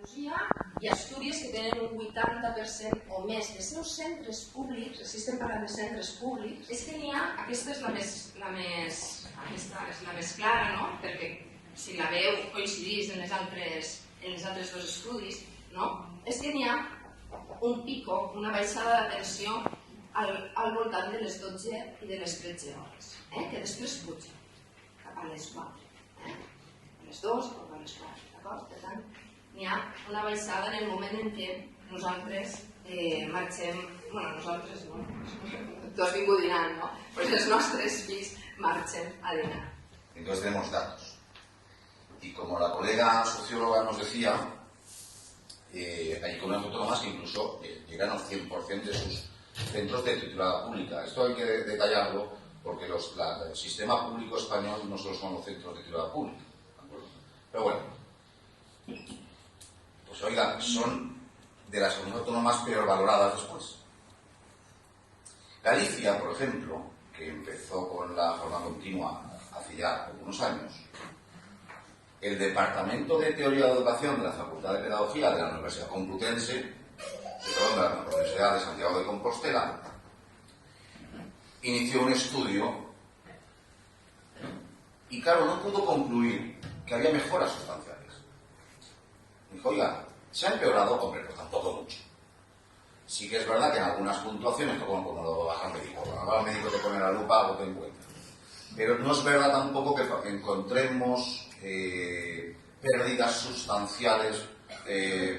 Andalusia i Astúries, que tenen un 80% o més de seus centres públics, si estem parlant de centres públics, és que n'hi ha, aquesta és la més clara, no? Perquè si la veu coincidís en els altres dos estudis, no? És que n'hi ha un pico, una baixada d'atenció al voltant de les 12 i de les 13 hores, que després puja cap a les 4, a les 2 o a les 4, d'acord? Per tant, n'hi ha una baixada en el moment en què nosaltres marxem, bueno, nosaltres no, tu has vingut dinant, ¿no? Pues els nostres fills marxen a dinar. Entonces tenemos datos. Y como la colega socióloga nos decía, hay comunidades autónomas que incluso llegan al 100% de sus centros de titularidad pública. Esto hay que detallarlo porque el sistema público español no solo son los centros de titularidad pública, ¿de acuerdo? Pero bueno, pues oiga, son de las comunidades autónomas peor valoradas después. Galicia, por ejemplo, que empezó con la jornada continua hace ya algunos años, el Departamento de Teoría de Educación de la Facultad de Pedagogía de la Universidad Complutense, de la Universidad de Santiago de Compostela, inició un estudio y, claro, no pudo concluir que había mejoras sustanciales. Dijo, oiga, ¿se ha empeorado? Hombre, pues tampoco mucho. Sí que es verdad que en algunas puntuaciones, como cuando vas al médico, cuando vas al médico te pone la lupa, algo te encuentra. Pero no es verdad tampoco que encontremos pérdidas sustanciales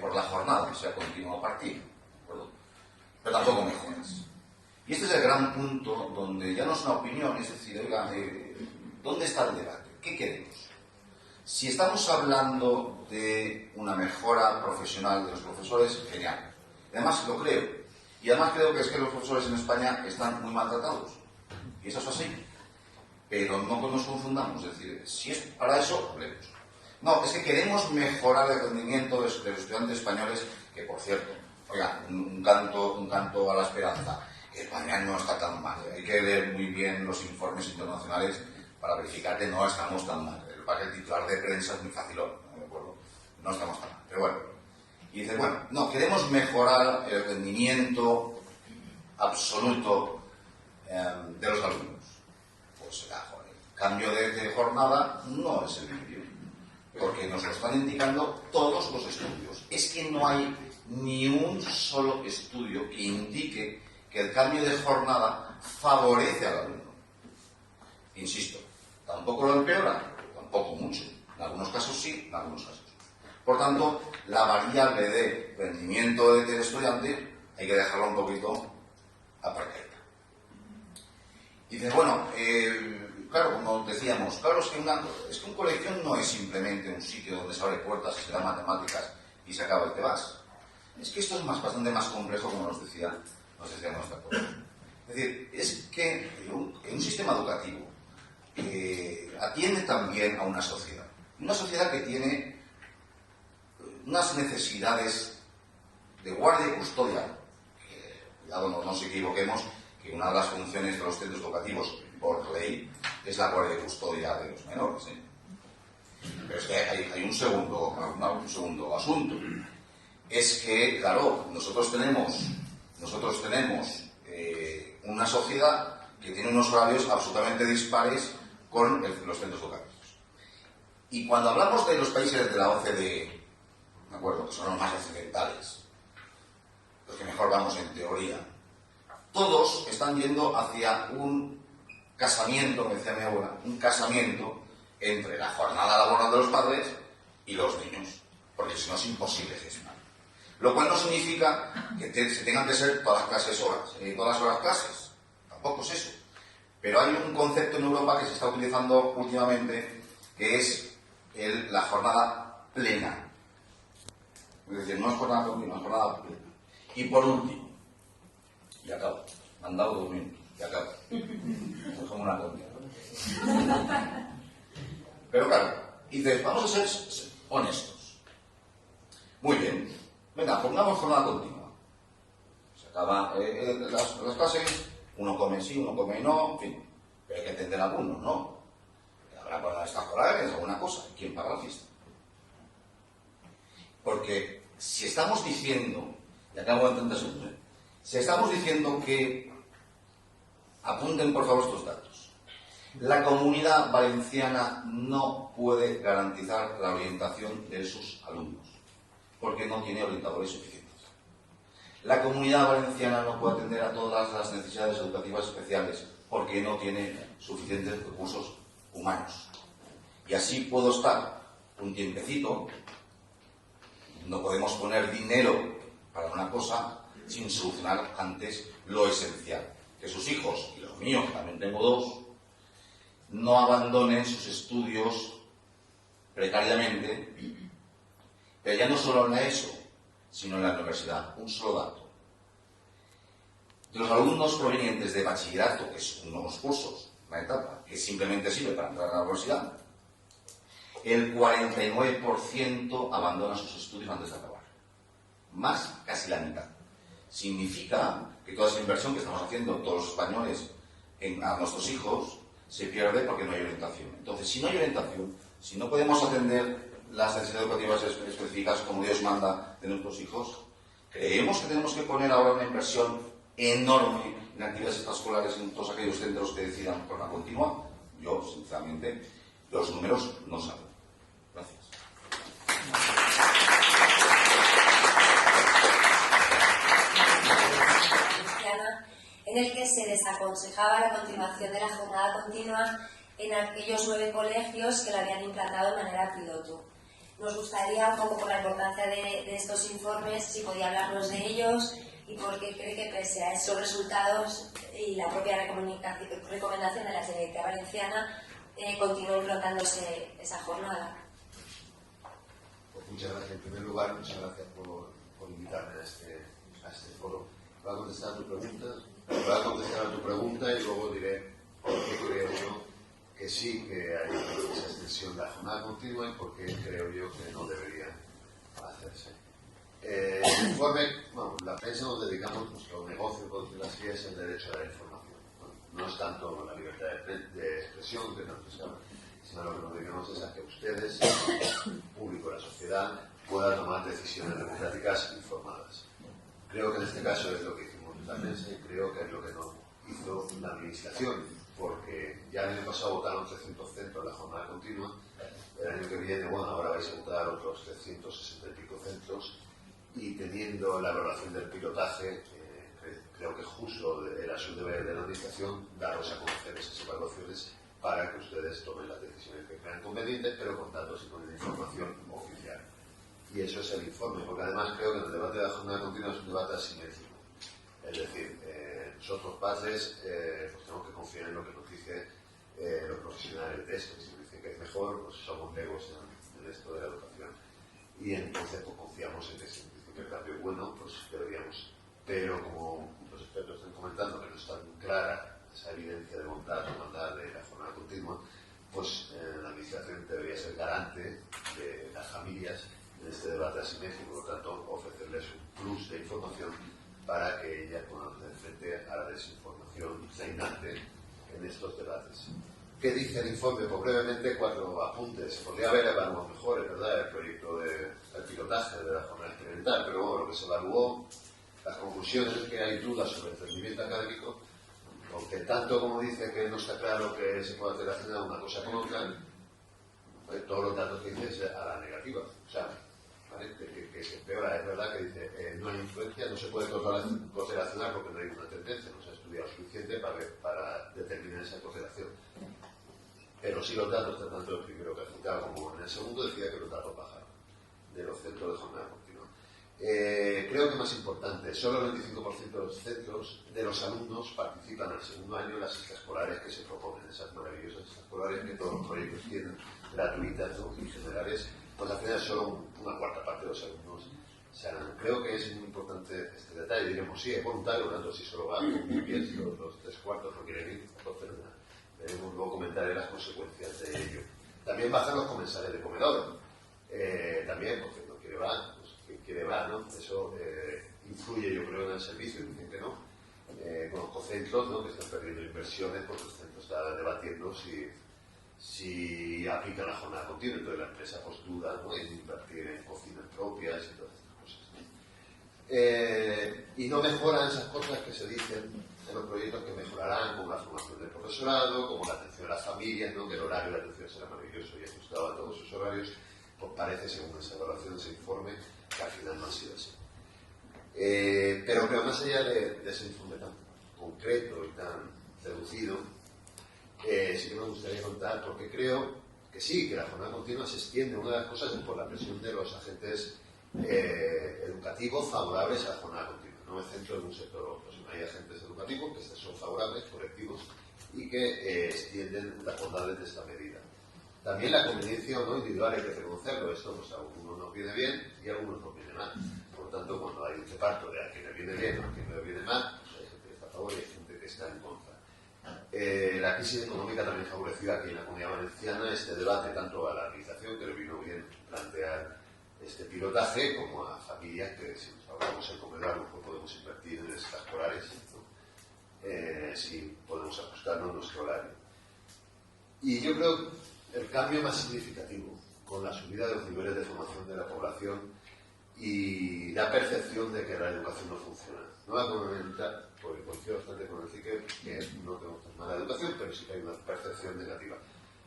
por la jornada, sea continua a partir, pero tampoco mejoras. Y este es el gran punto donde ya no es una opinión, es decir, oiga, ¿dónde está el debate? ¿Qué queremos? Si estamos hablando de una mejora profesional de los profesores, genial. Además lo creo. Y además creo que es que los profesores en España están muy maltratados. Y eso es así. Pero no nos confundamos, es decir, si es para eso, hablemos. No, es que queremos mejorar el rendimiento de los estudiantes españoles, que por cierto, oiga, un canto a la esperanza. España no está tan mal. Hay que leer muy bien los informes internacionales para verificar que no estamos tan mal. El titular de prensa es muy fácil, ¿no? ¿De acuerdo? No estamos tan mal. Pero bueno. Y dice, bueno, no, queremos mejorar el rendimiento absoluto de los alumnos. Pues el cambio de jornada no es el cambio, porque nos lo están indicando todos los estudios. Es que no hay ni un solo estudio que indique que el cambio de jornada favorece al alumno. Insisto, tampoco lo empeora, tampoco mucho. En algunos casos sí, en algunos casos. Por tanto, la variable de rendimiento del estudiante hay que dejarla un poquito aparcada. Y dices, bueno, claro, como decíamos, claro, es que un colegio no es simplemente un sitio donde se abre puertas y se da matemáticas y se acaba y te vas. Es que esto es bastante más complejo, como nos decía nuestra colega. Es decir, es que en un sistema educativo atiende también a una sociedad que tiene unas necesidades de guardia y custodia. Cuidado, no nos equivoquemos, que una de las funciones de los centros educativos, por ley, es la guardia y custodia de los menores. Pero es que hay un segundo asunto. Es que, claro, nosotros tenemos una sociedad que tiene unos horarios absolutamente dispares con los centros educativos. Y cuando hablamos de los países de la OCDE, ¿de acuerdo?, que son los más occidentales, los que mejor vamos en teoría, todos están yendo hacia un casamiento, me decía mi abuela, un casamiento entre la jornada laboral de los padres y los niños, porque si no es imposible gestionar. Lo cual no significa que se tengan que ser todas las clases horas, todas las horas clases, tampoco es eso. Pero hay un concepto en Europa que se está utilizando últimamente, que es la jornada plena. Es decir, no es jornada continua, es jornada plena. Y por último, y acabo, me han dado 2 minutos, y acabo. Es como una comida. Pero claro, dices, vamos a ser honestos. Muy bien, venga, pongamos jornada continua. Se acaba las clases, uno come sí, uno come no, en fin. Pero hay que entender a algunos, ¿no? Habrá para estas horarias, alguna cosa. ¿Quién paga la fiesta? Porque si estamos diciendo, y acabo en 30 segundos, si estamos diciendo que, apunten por favor estos datos, la Comunidad Valenciana no puede garantizar la orientación de sus alumnos, porque no tiene orientadores suficientes. La Comunidad Valenciana no puede atender a todas las necesidades educativas especiales, porque no tiene suficientes recursos humanos. Y así puedo estar un tiempecito, no podemos poner dinero para una cosa sin solucionar antes lo esencial. Que sus hijos, y los míos, que también tengo dos, no abandonen sus estudios precariamente, pero ya no solo en la ESO, sino en la universidad. Un solo dato. De los alumnos provenientes de bachillerato, que es unos cursos, una etapa, que simplemente sirve para entrar a la universidad, el 49% abandona sus estudios antes de acabar. Más, casi la mitad. Significa que toda esa inversión que estamos haciendo todos los españoles a nuestros hijos se pierde porque no hay orientación. Entonces, si no hay orientación, si no podemos atender las necesidades educativas específicas como Dios manda de nuestros hijos, creemos que tenemos que poner ahora una inversión enorme en actividades extraescolares en todos aquellos centros que decidan por la continua. Yo, sinceramente, los números no saben. Gracias. En el que se desaconsejaba la continuación de la jornada continua en aquellos 9 colegios que la habían implantado de manera piloto. Nos gustaría, un poco por la importancia de estos informes, si podía hablarnos de ellos y por qué cree que pese a esos resultados y la propia recomendación de la Generalitat Valenciana, continúa implantándose esa jornada. Pues muchas gracias. En primer lugar, muchas gracias por invitarme a este foro. Voy a contestar a tu pregunta y luego diré por qué creo yo que sí que hay esa extensión de la jornada continua y por qué creo yo que no debería hacerse. El informe, bueno, la prensa nos dedicamos, nuestro negocio, por decirlo así, es el derecho a la información. Bueno, no es tanto la libertad de expresión que tanto se habla, sino lo que nos dedicamos es a que ustedes, el público, la sociedad, puedan tomar decisiones democráticas informadas. Creo que en este caso es lo que hicimos en la prensa y creo que es lo que no hizo la administración, porque ya el año pasado votaron 300 centros en la jornada continua, el año que viene, bueno, ahora vais a votar otros 360 y pico centros, y teniendo la evaluación del pilotaje, creo que justo era su deber de la administración daros a conocer esas evaluaciones para que ustedes tomen las decisiones que crean convenientes, pero con datos y con información oficial. Y eso es el informe, porque además creo que el debate de la jornada continua es un debate asimétrico. Es decir, nosotros padres pues tenemos que confiar en lo que nos dicen los profesionales de esto. Si nos dicen que es mejor, pues somos legos en esto de la educación. Y entonces pues, confiamos en que si nos dicen que el cambio es bueno, pues deberíamos. Pero como los expertos están comentando que no es tan clara esa evidencia de voluntad o mandar de la jornada continua, pues la administración debería ser garante de las familias en este debate asimétrico, por lo tanto, ofrecerles un plus de información para que ellas puedan hacer frente a la desinformación reinante en estos debates. ¿Qué dice el informe? Pues brevemente 4 apuntes. Se podría haber evaluado mejor, es verdad, el proyecto del pilotaje de la jornada experimental, pero bueno, lo que se evaluó, las conclusiones es que hay dudas sobre el rendimiento académico, aunque tanto como dice que no está claro que se pueda relacionar una cosa con otra, todos los datos que dice es a la negativa. O sea, ¿vale? que se empeora, es verdad que dice no hay influencia, no se puede correlacionar porque no hay una tendencia, no se ha estudiado suficiente para determinar esa correlación. Pero sí los datos, tanto el primero que ha citado como en el segundo, decía que los datos bajaron de los centros de jornada continua. Creo que más importante, solo el 25% de los centros de los alumnos participan al segundo año en las extraescolares que se proponen, esas maravillosas extraescolares que todos los proyectos tienen, gratuitas, ¿no? Y generales, pues al final solo una cuarta parte de los alumnos se harán. Creo que es muy importante este detalle. Diremos, sí, es voluntario, por lo tanto, si solo va muy bien, si los 3/4 no quieren ir, entonces veremos luego comentaré las consecuencias de ello. También bajan los comensales de comedor. También, porque no quiere va, pues quien quiere va, ¿no? Eso influye, yo creo, en el servicio, dicen que no. Conozco centros, ¿no?, que están perdiendo inversiones porque el centro está debatiendo si si aplican la jornada continua. Entonces la empresa pues duda, ¿no?, en invertir en cocinas propias y todas estas cosas, ¿no? Y no mejoran esas cosas que se dicen en los proyectos que mejorarán, como la formación del profesorado, como la atención a las familias, ¿no?, que el horario de atención será maravilloso y ajustado a todos sus horarios. Pues parece, según esa evaluación, ese informe, que al final no ha sido así. Pero más allá de ese informe tan concreto y tan reducido, sí que me gustaría contar, porque creo que sí, que la jornada continua se extiende. Una de las cosas es por la presión de los agentes educativos favorables a la jornada continua. No me centro en un sector o otro, sino hay agentes educativos que son favorables, colectivos, y que extienden las bondades de esta medida. También la conveniencia o no individual, hay que reconocerlo. Esto pues a algunos nos viene bien y a algunos nos viene mal. Por lo tanto, cuando hay un reparto de a quien le viene bien o a quien le viene mal, pues hay gente que está a favor y hay gente que está en contra. La crisis económica también favoreció aquí en la Comunidad Valenciana este debate, tanto a la administración, que le vino bien plantear este pilotaje, como a familias que, si nos ahorramos el comedor, a lo mejor podemos invertir en extraescolares, ¿no? Si podemos ajustarnos nuestro horario. Y yo creo que el cambio más significativo, con la subida de los niveles de formación de la población y la percepción de que la educación no funciona. No va a comentar, porque coincido bastante con el CICE, que no tenemos tan mala educación, pero sí que hay una percepción negativa.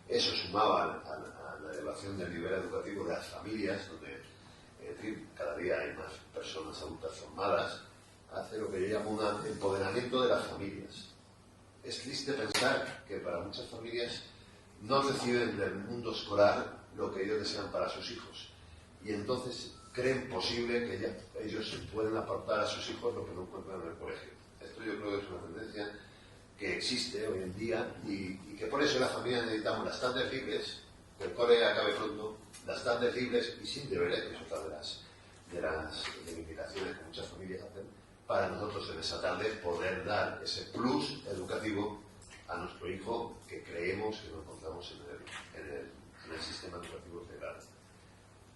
Eso sumaba a la elevación del nivel educativo de las familias, donde es decir, cada día hay más personas adultas formadas, hace lo que yo llamo un empoderamiento de las familias. Es triste pensar que para muchas familias no reciben del mundo escolar lo que ellos desean para sus hijos, y entonces creen posible que ellos pueden aportar a sus hijos lo que no encuentran en el colegio. Esto yo creo que es una tendencia que existe hoy en día y que por eso las familias necesitamos las tardes libres, que el cole acabe pronto, las tardes libres y sin deberes, que es otra de las reivindicaciones que muchas familias hacen, para nosotros en esa tarde poder dar ese plus educativo a nuestro hijo que creemos que no encontramos en el sistema educativo integral.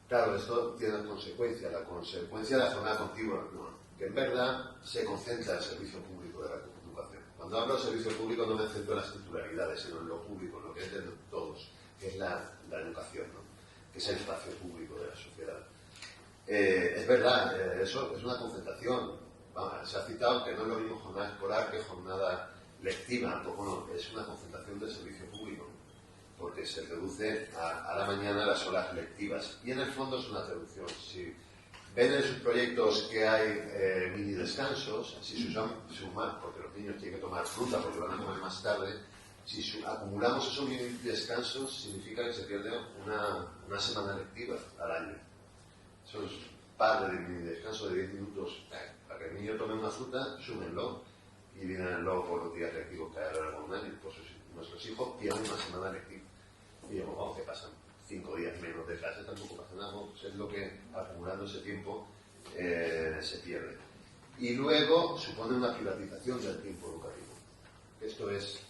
Claro, esto tiene una consecuencia, la consecuencia de la jornada continua, ¿no?, que en verdad se concentra en el servicio público de la educación. Cuando hablo de servicio público no me centro en las titularidades, sino en lo público, en lo que es de todos, que es la educación, ¿no?, que es el espacio público de la sociedad. Es verdad, eso es una concentración. Se ha citado que no es lo mismo jornada escolar que jornada lectiva. Pues bueno, es una concentración del servicio público, porque se reduce a la mañana las horas lectivas. Y en el fondo es una reducción. Si ven en sus proyectos que hay mini descansos, si se suman, porque los niños tienen que tomar fruta porque van a comer más tarde, si acumulamos esos mini descansos, significa que se pierde una semana lectiva al año. Esos par de mini descansos de 10 minutos para que el niño tome una fruta, súmenlo, y vienen luego por los días lectivos que hay a lo largo de un año. Pues nuestros hijos pierden una semana lectiva. Y digamos, vamos, que pasan 5 días menos de clase, tampoco pasa nada, pues es lo que acumulando ese tiempo se pierde. Y luego supone una privatización del tiempo educativo. Esto es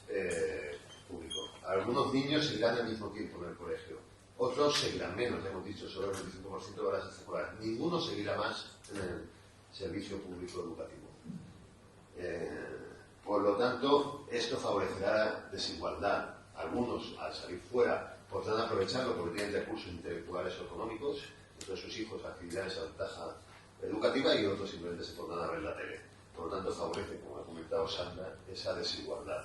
público. Algunos niños seguirán el mismo tiempo en el colegio, otros seguirán menos, ya hemos dicho, solo el 25% de horas escolares. Ninguno seguirá más en el servicio público educativo. Por lo tanto, esto favorecerá la desigualdad. Algunos, al salir fuera, podrán aprovecharlo porque tienen recursos intelectuales o económicos, entonces sus hijos adquirirán esa ventaja educativa, y otros simplemente se pondrán a ver la tele. Por lo tanto, favorece, como ha comentado Sandra, esa desigualdad.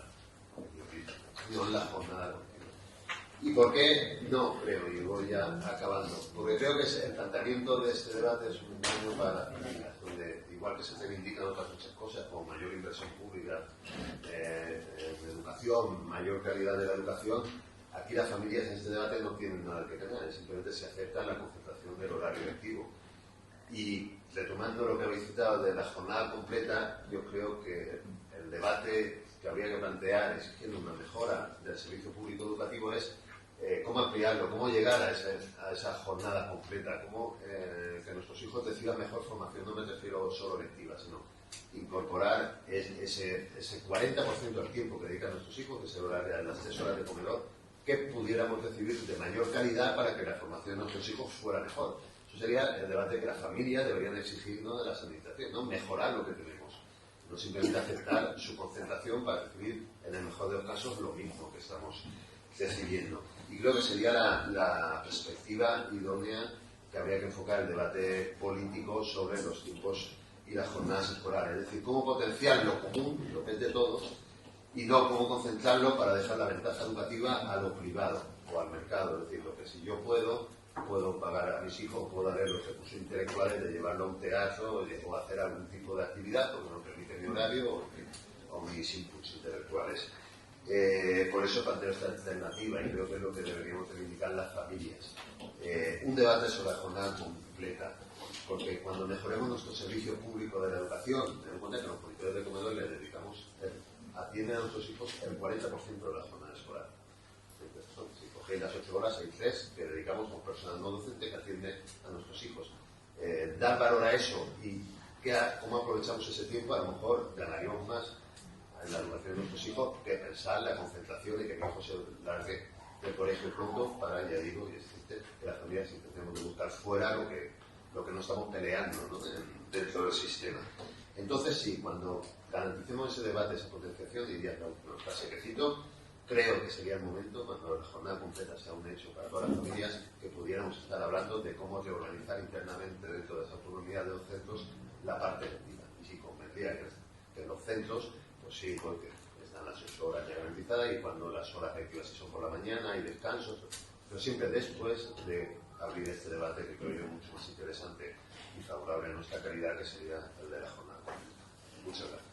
No la jornada continua. ¿Y por qué no creo? Y voy ya acabando. Porque creo que el planteamiento de este debate es un engaño para las familias, donde igual que se reivindican otras muchas cosas, como mayor inversión pública en educación, mayor calidad de la educación, aquí las familias en este debate no tienen nada que tener, simplemente se acepta la concentración del horario lectivo. Y retomando lo que habéis citado de la jornada completa, yo creo que el debate que habría que plantear exigiendo una mejora del servicio público educativo es cómo ampliarlo, cómo llegar a esa jornada completa, cómo que nuestros hijos reciban mejor formación. No me refiero solo lectiva, sino incorporar ese 40% del tiempo que dedican nuestros hijos, que es el horario, las 3 horas de comedor, que pudiéramos recibir de mayor calidad para que la formación de nuestros hijos fuera mejor. Eso sería el debate que las familias deberían exigirnos de las administraciones, ¿no? Mejorar lo que tenemos, no simplemente aceptar su concentración para recibir, en el mejor de los casos, lo mismo que estamos recibiendo. Y creo que sería la perspectiva idónea que habría que enfocar el debate político sobre los tiempos y las jornadas escolares. Es decir, cómo potenciar lo común, lo que es de todos, y no cómo concentrarlo para dejar la ventaja educativa a lo privado o al mercado. Es decir, lo que si yo puedo pagar a mis hijos, puedo darle los recursos intelectuales de llevarlo a un teatro o hacer algún tipo de actividad, porque no permite mi horario o mis inputs intelectuales. Por eso planteo esta alternativa y creo que es lo que deberíamos reivindicar las familias. Un debate sobre la jornada completa, porque cuando mejoremos nuestro servicio público de la educación, tenemos en cuenta que los monitores de comedor les dedicamos, atienden a nuestros hijos el 40% de la jornada escolar. Si cogéis las 8 horas, hay 3 que dedicamos a un personal no docente que atiende a nuestros hijos. Dar valor a eso y cómo aprovechamos ese tiempo, a lo mejor ganaríamos más en la educación de nuestros hijos que pensar la concentración y que mi hijo se largue del colegio pronto para, ya digo, y es triste, que las familias intentemos de buscar fuera lo que no estamos peleando, ¿no? Dentro del sistema. Entonces sí, cuando garanticemos ese debate, esa potenciación, diría que nos pase quecito, creo que sería el momento, cuando la jornada completa sea un hecho para todas las familias, que pudiéramos estar hablando de cómo reorganizar internamente dentro de esa autonomía de los centros la parte lectiva. Y sí, convendría que en los centros, pues sí, porque están las 8 horas ya garantizadas y cuando las horas lectivas son por la mañana hay descansos, pero siempre después de abrir este debate que creo yo mucho más interesante y favorable a nuestra calidad, que sería el de la jornada completa. Muchas gracias.